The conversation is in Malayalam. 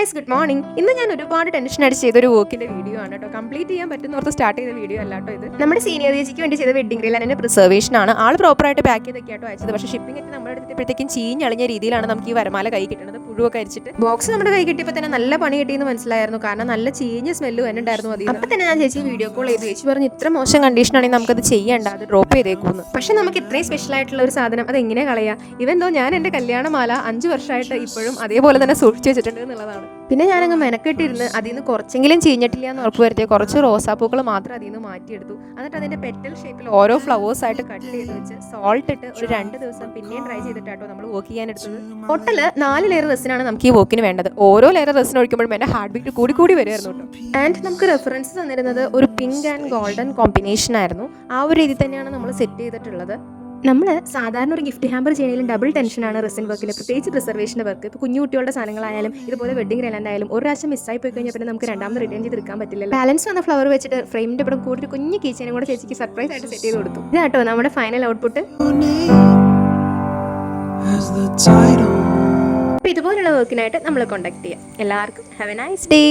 Guys, good morning. ഇന്ന് ഞാൻ ഒരുപാട് ടെൻഷൻ അടിച്ച് ചെയ്തൊരു വർക്കിന്റെ വീഡിയോ ആണ് കേട്ടോ. കംപ്ലീറ്റ് ചെയ്യാൻ പറ്റുന്നോർത്ത് സ്റ്റാർട്ട് ചെയ്ത വീഡിയോ അല്ല കേട്ടോ ഇത്. നമ്മുടെ സീനിയർ ചേച്ചിക്ക് വേണ്ടി ചെയ്ത വെഡിങ് റീൽ അതിന്റെ പ്രിസർവേഷൻ ആണ്. ആൾ പ്രോപ്പറായിട്ട് പാക്ക് ചെയ്തൊക്കെ ആട്ടോ അയച്ചത്. പക്ഷേ ഷിപ്പിംഗ് ഒക്കെ നമ്മുടെ അടുത്തപ്പോഴത്തേക്കും ചീഞ്ഞളിഞ്ഞ രീതിയിലാണ് നമുക്ക് ഈ വരമാല കൈ കിട്ടുന്നത്. പുഴുവൊക്കെ അരിച്ചിട്ട് ബോക്സ് നമ്മുടെ കൈ കിട്ടിയപ്പോൾ തന്നെ നല്ല പണി കിട്ടിയെന്ന് മനസ്സിലായിരുന്നു. കാരണം നല്ല ചീഞ്ഞ സ്മെല്ല് തന്നെ ഉണ്ടായിരുന്നു. അതിൽ അപ്പോൾ തന്നെ ഞാൻ ചേച്ചി വീഡിയോ കോൾ ചെയ്തു. ചേച്ചി പറഞ്ഞു ഇത്ര മോശം കണ്ടീഷൻ ആണെങ്കിൽ നമുക്കത് ചെയ്യേണ്ട, അത് ഡ്രോപ്പ് ചെയ്തേക്കുന്നു. പക്ഷെ നമുക്ക് ഇത്രയും സ്പെഷ്യൽ ആയിട്ടുള്ള ഒരു സാധനം അത് എങ്ങനെ കളയാം? ഇവൻ തോ ഞാൻ എൻ്റെ കല്യാണമാല 5 വർഷമായിട്ട് ഇപ്പോഴും അതേപോലെ തന്നെ സൂക്ഷിച്ചു വെച്ചിട്ടുണ്ട് എന്നുള്ളതാണ്. പിന്നെ ഞാനങ്ങ് മെനക്കെട്ടിരുന്ന് അതിൽ നിന്ന് കുറച്ചെങ്കിലും ചീഞ്ഞിട്ടില്ല എന്ന് ഉറപ്പ് വരുത്തിയ കുറച്ച് റോസാപ്പൂക്കൾ മാത്രം അതിൽ നിന്ന് മാറ്റിയെടുത്തു. എന്നിട്ട് അതിൻ്റെ പെറ്റൽ ഷേപ്പിൽ ഓരോ ഫ്ലവേഴ്സ് ആയിട്ട് കട്ട് ചെയ്ത് വെച്ച് സോൾട്ട് ഇട്ട് ഒരു 2 ദിവസം പിന്നെയും ട്രൈ ചെയ്തിട്ടാട്ടോ നമ്മൾ വർക്ക് ചെയ്യാൻ എടുത്തത്. ടോട്ടൽ 4 ലെയർ റെസിനാണ് നമുക്ക് ഈ വർക്കിന് വേണ്ടത്. ഓരോ ലെയർ റെസിന് ഒഴിക്കുമ്പോഴും എൻ്റെ ഹാർട്ട് ബീറ്റ് കൂടി വരുമായിരുന്നു കേട്ടോ. ആൻഡ് നമുക്ക് റെഫറൻസ് തന്നിരുന്നത് ഒരു പിങ്ക് ആൻഡ് ഗോൾഡൻ കോമ്പിനേഷൻ ആയിരുന്നു. ആ ഒരു രീതി തന്നെയാണ് നമ്മൾ സെറ്റ് ചെയ്തിട്ടുള്ളത്. നമ്മൾ സാധാരണ ഒരു ഗിഫ്റ്റ് ഹാമ്പർ ചെയ്യുന്നതിലും ഡബിൾ ടെൻഷനാണ് റെസിൻ വർക്കിൽ, പ്രത്യേകിച്ച് പ്രിസർവേഷൻ്റെ വർക്ക്. ഇപ്പോൾ കുഞ്ഞു കുട്ടികളുടെ സാധനങ്ങളായാലും ഇതുപോലെ വെഡിങ് റെലൻ്റ് ആയാലും ഒരു പ്രാവശ്യം മിസ്സായി പോയി കഴിഞ്ഞാൽ പിന്നെ നമുക്ക് രണ്ടാമത് റിട്ടേൺ ചെയ്തെടുക്കാൻ പറ്റില്ല. ബാലൻസ് വന്ന ഫ്ലവർ വെച്ചിട്ട് ഫ്രെയിമിൻ്റെ ഇവിടെ കൂടി കുഞ്ഞു കീച്ചേനും കൂടെ ചേച്ചിക്ക് സർപ്രൈസ് ആയിട്ട് സെറ്റ് ചെയ്ത് കൊടുത്തു. ഇതാട്ടോ നമ്മുടെ ഫൈനൽ ഔട്ട്പുട്ട്. അപ്പോൾ ഇതുപോലുള്ള വർക്കിനായിട്ട് നമ്മൾ കോൺടാക്ട് ചെയ്യാം. എല്ലാവർക്കും ഹാവ് എ നൈസ് ഡേ.